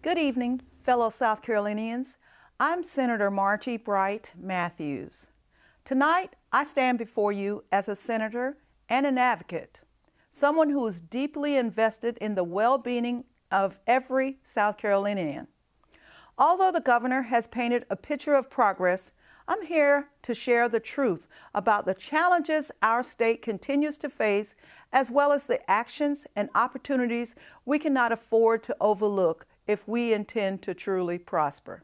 Good evening, fellow South Carolinians. I'm Senator Margie Bright Mathews. Tonight, I stand before you as a senator and an advocate, someone who is deeply invested in the well-being of every South Carolinian. Although the governor has painted a picture of progress, I'm here to share the truth about the challenges our state continues to face, as well as the actions and opportunities we cannot afford to overlook if we intend to truly prosper.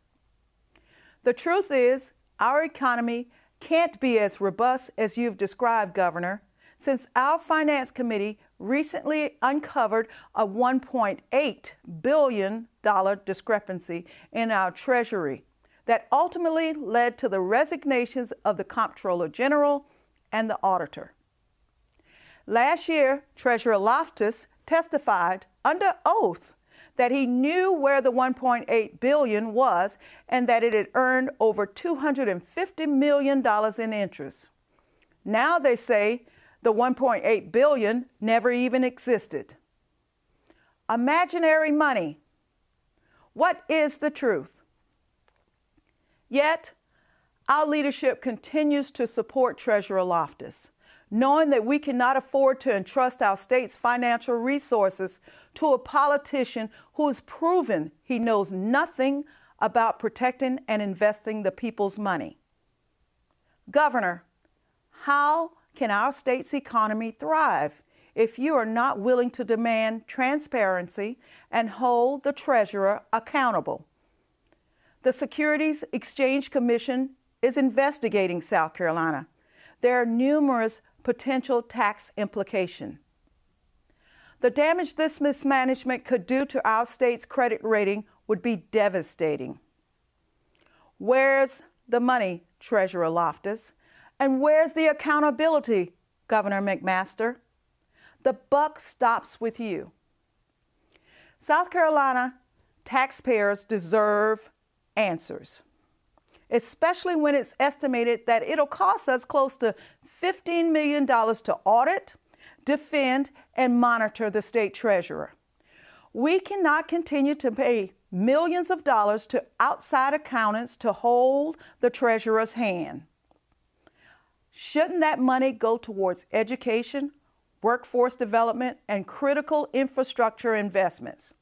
The truth is, our economy can't be as robust as you've described, Governor, since our Finance Committee recently uncovered a $1.8 billion discrepancy in our Treasury that ultimately led to the resignations of the Comptroller General and the Auditor. Last year, Treasurer Loftus testified under oath that he knew where the $1.8 billion was and that it had earned over $250 million in interest. Now they say the $1.8 billion never even existed. Imaginary money. What is the truth? Yet, our leadership continues to support Treasurer Loftus, knowing that we cannot afford to entrust our state's financial resources to a politician who has proven he knows nothing about protecting and investing the people's money. Governor, how can our state's economy thrive if you are not willing to demand transparency and hold the treasurer accountable? The Securities Exchange Commission is investigating South Carolina. There are numerous potential tax implications. The damage this mismanagement could do to our state's credit rating would be devastating. Where's the money, Treasurer Loftus? And where's the accountability, Governor McMaster? The buck stops with you. South Carolina taxpayers deserve answers, especially when it's estimated that it'll cost us close to $15 million to audit, defend, and monitor the state treasurer. We cannot continue to pay millions of dollars to outside accountants to hold the treasurer's hand. Shouldn't that money go towards education, workforce development, and critical infrastructure investments?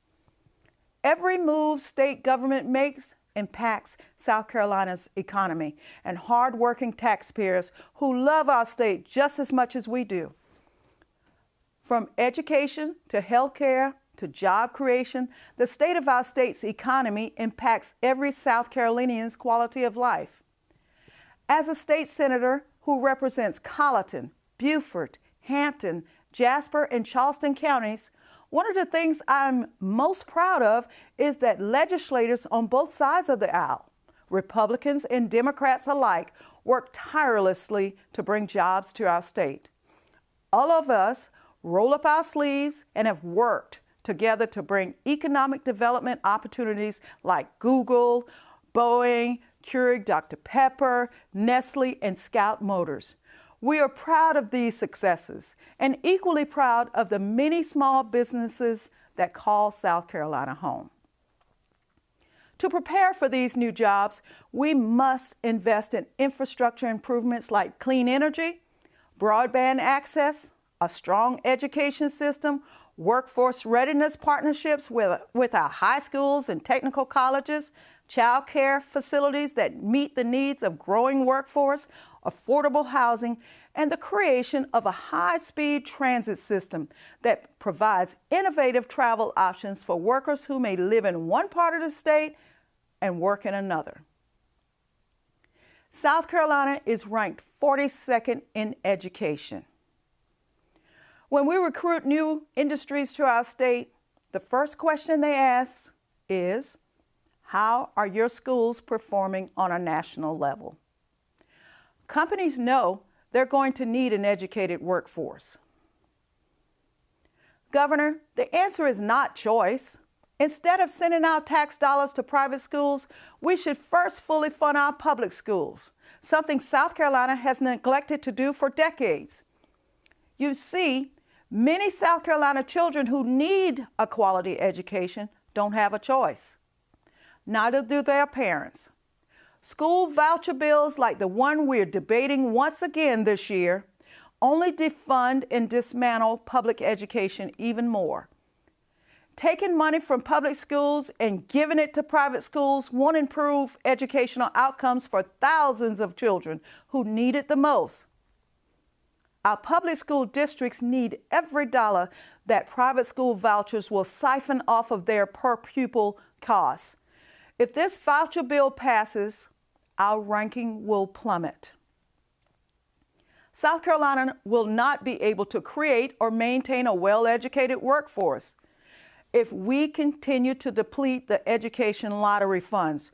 Every move state government makes impacts South Carolina's economy and hardworking taxpayers who love our state just as much as we do. From education to healthcare to job creation, the state of our state's economy impacts every South Carolinian's quality of life. As a state senator who represents Colleton, Beaufort, Hampton, Jasper, and Charleston counties, one of the things I'm most proud of is that legislators on both sides of the aisle, Republicans and Democrats alike, work tirelessly to bring jobs to our state. All of us roll up our sleeves and have worked together to bring economic development opportunities like Google, Boeing, Keurig Dr. Pepper, Nestle, and Scout Motors. We are proud of these successes and equally proud of the many small businesses that call South Carolina home. To prepare for these new jobs, we must invest in infrastructure improvements like clean energy, broadband access, a strong education system, workforce readiness partnerships with our high schools and technical colleges, child care facilities that meet the needs of growing workforce, affordable housing, and the creation of a high-speed transit system that provides innovative travel options for workers who may live in one part of the state and work in another. South Carolina is ranked 42nd in education. When we recruit new industries to our state, the first question they ask is, how are your schools performing on a national level? Companies know they're going to need an educated workforce. Governor, the answer is not choice. Instead of sending out tax dollars to private schools, we should first fully fund our public schools, something South Carolina has neglected to do for decades. You see, many South Carolina children who need a quality education don't have a choice. Neither do their parents. School voucher bills like the one we're debating once again this year only defund and dismantle public education even more. Taking money from public schools and giving it to private schools won't improve educational outcomes for thousands of children who need it the most. Our public school districts need every dollar that private school vouchers will siphon off of their per pupil costs. If this voucher bill passes, our ranking will plummet. South Carolina will not be able to create or maintain a well-educated workforce if we continue to deplete the education lottery funds,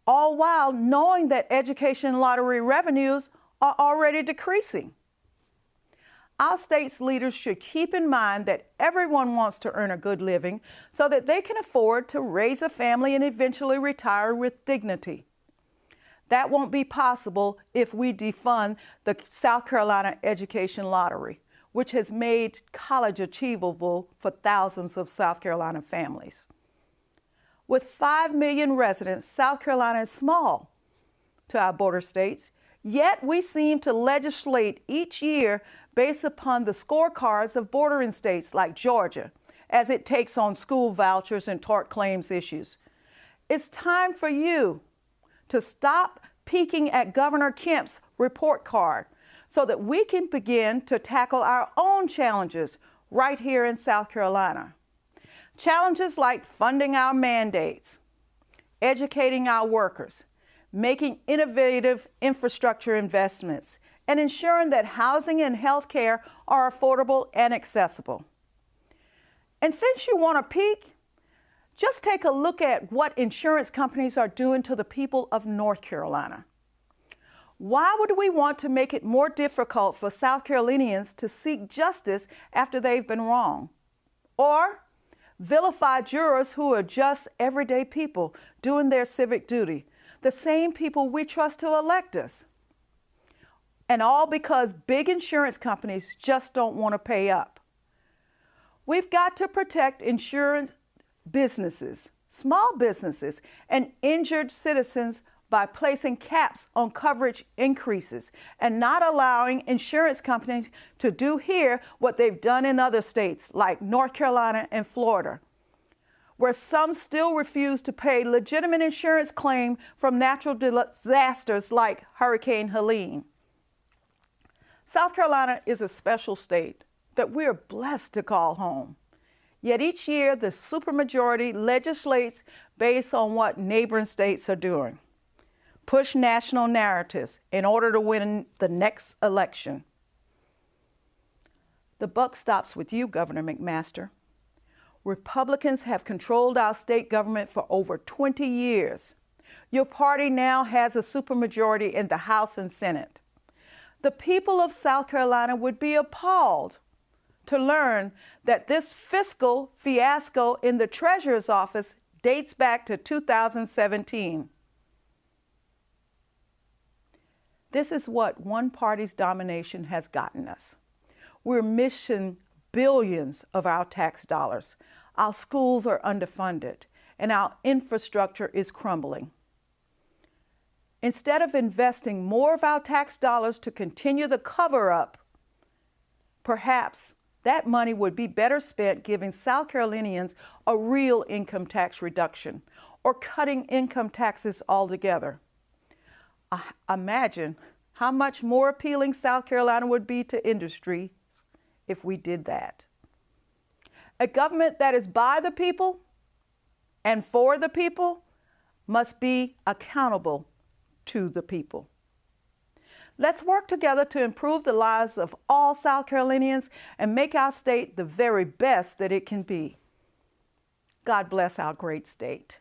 all while knowing that education lottery revenues are already decreasing. Our state's leaders should keep in mind that everyone wants to earn a good living so that they can afford to raise a family and eventually retire with dignity. That won't be possible if we defund the South Carolina Education Lottery, which has made college achievable for thousands of South Carolina families. With 5 million residents, South Carolina is small to our border states, yet we seem to legislate each year based upon the scorecards of bordering states like Georgia, as it takes on school vouchers and tort claims issues. It's time for you to stop peeking at Governor Kemp's report card so that we can begin to tackle our own challenges right here in South Carolina. Challenges like funding our mandates, educating our workers, making innovative infrastructure investments, and ensuring that housing and health care are affordable and accessible. And since you want to peek, just take a look at what insurance companies are doing to the people of North Carolina. Why would we want to make it more difficult for South Carolinians to seek justice after they've been wrong? Or vilify jurors who are just everyday people doing their civic duty, the same people we trust to elect us? And all because big insurance companies just don't want to pay up. We've got to protect insurance businesses, small businesses, and injured citizens by placing caps on coverage increases and not allowing insurance companies to do here what they've done in other states like North Carolina and Florida, where some still refuse to pay legitimate insurance claims from natural disasters like Hurricane Helene. South Carolina is a special state that we are blessed to call home. Yet each year, the supermajority legislates based on what neighboring states are doing. Push national narratives in order to win the next election. The buck stops with you, Governor McMaster. Republicans have controlled our state government for over 20 years. Your party now has a supermajority in the House and Senate. The people of South Carolina would be appalled to learn that this fiscal fiasco in the Treasurer's office dates back to 2017. This is what one party's domination has gotten us. We're missing billions of our tax dollars. Our schools are underfunded, and our infrastructure is crumbling. Instead of investing more of our tax dollars to continue the cover-up, perhaps that money would be better spent giving South Carolinians a real income tax reduction or cutting income taxes altogether. Imagine how much more appealing South Carolina would be to industries if we did that. A government that is by the people and for the people must be accountable to the people. Let's work together to improve the lives of all South Carolinians and make our state the very best that it can be. God bless our great state.